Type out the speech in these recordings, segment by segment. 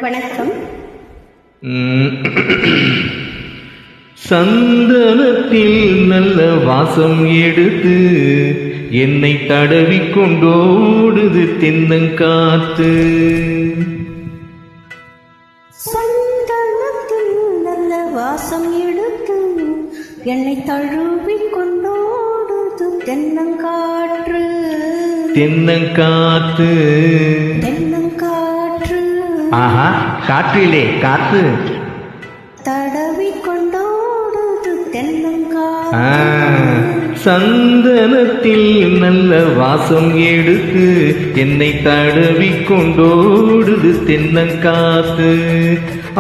வணக்கம். சந்தனத்தில் நல்ல வாசம் எடுத்து என்னை தடவி கொண்டோடுது தென்னங்காத்து. சந்தனத்தில் நல்ல வாசம் எடுத்து என்னை தழுவி கொண்டோடுது தென்னங்காற்று. தென்னங்காத்து தென்னங்காற்று ஆஹா, காற்றிலே காத்து தடவி கொண்டோடுது தென்னங்காற்று. சந்தனத்தில் நல்ல வாசம் எடுத்து என்னை தடவி கொண்டோடுது தென்னங்காத்து.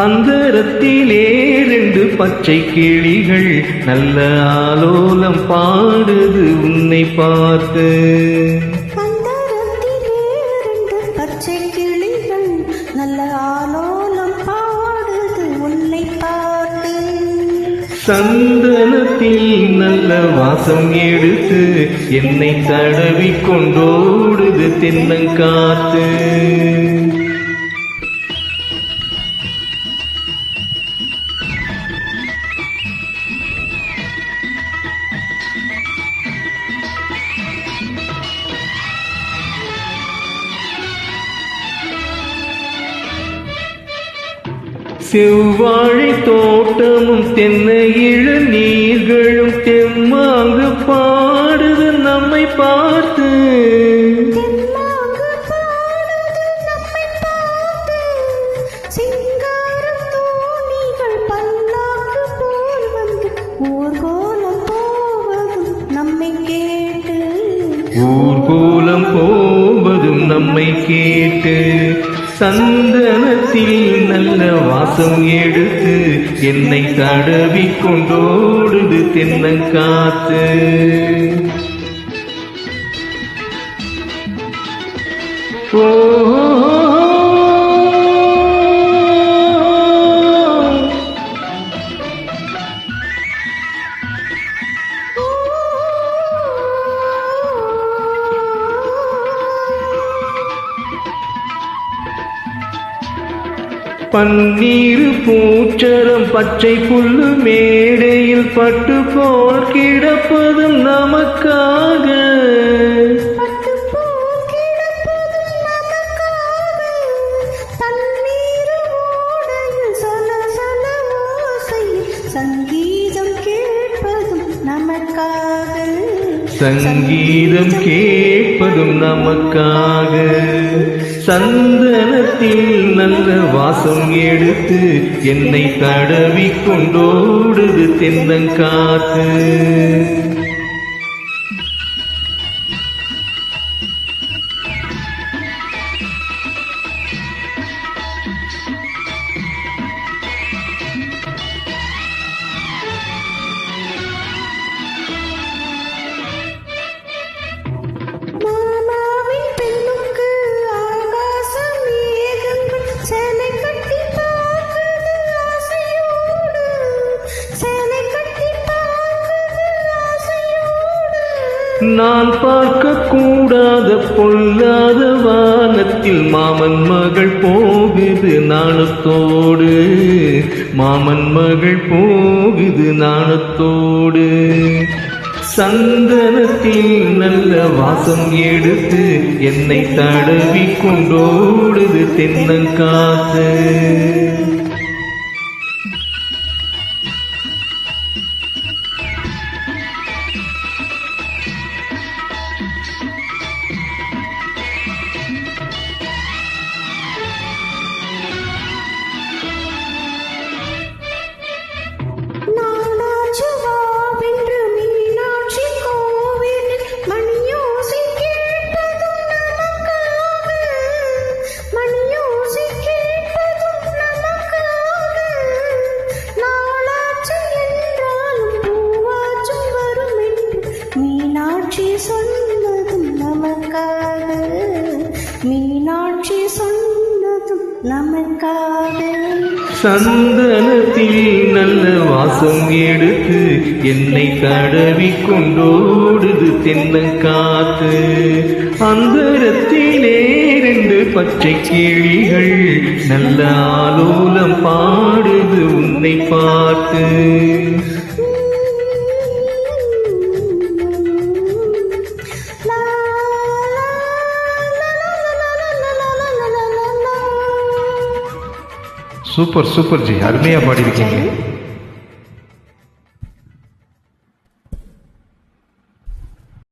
அந்தரத்திலே 2 பச்சை கிளிகள் நல்ல ஆலோலம் பாடுது உன்னை பார்த்து. அந்தரத்திலே 2 பச்சை கிளிகள் நல்ல ஆலோலம் பாடுது உன்னை பார்த்து. சந்தனத்தில் நல்ல வாசம் எடுத்து என்னை தடவி கொண்டோடுது தென்னங்காத்து. செவ்வாழை தோட்டமும் தென்னை இளநீர்களும் தெம்மாங்கு பாடுது நம்மை பார்த்து. சிங்காரம் தோணிகள் பல்லாக்கு போல் வந்து ஊர்கோலம் போவதும் நம்மை கேட்டு. ஊர்கோலம் போவதும் நம்மை கேட்டு. சந்தனத்தில் நல்ல வாசம் எடுத்து என்னை தடவி கொண்டோடுது தென்னங்காத்து. ஓ பன்னீர் பூச்சரம் பச்சை புல்லு மேடையில் பட்டு போல் கிடப்பதும் நமக்காக. சங்கீதம் கேட்பதும் நமக்காக. சங்கீதம் கேட்பதும் நமக்காக. சந்தனத்தில் நல்ல வாசம் எடுத்து என்னை தடவி கொண்டோடுது தென்னங்காத்து. நான் பார்க்க கூடாத பொல்லாத வானத்தில் மாமன் மகள் போகுது நாணத்தோடு. மாமன் மகள் போகுது நாணத்தோடு. சந்தனத்தில் நல்ல வாசம் எடுத்து என்னை தடவி கொண்டோடுது தென்னங்காத்து. சொன்னதும் நமக்காக. மீனாட்சி சொன்னதும் நமக்காக. சந்தனத்தில் நல்ல வாசம் எடுத்து என்னை தடவி கொண்டோடுது தென்னங்காத்து. அந்தரத்திலே 2 பச்சை கிளிகள் நல்ல ஆலோலம் பாடுது உன்னை பார்த்து. சூப்பர் சூப்பர் ஜி, அருமையா பாடியிருக்கீங்க.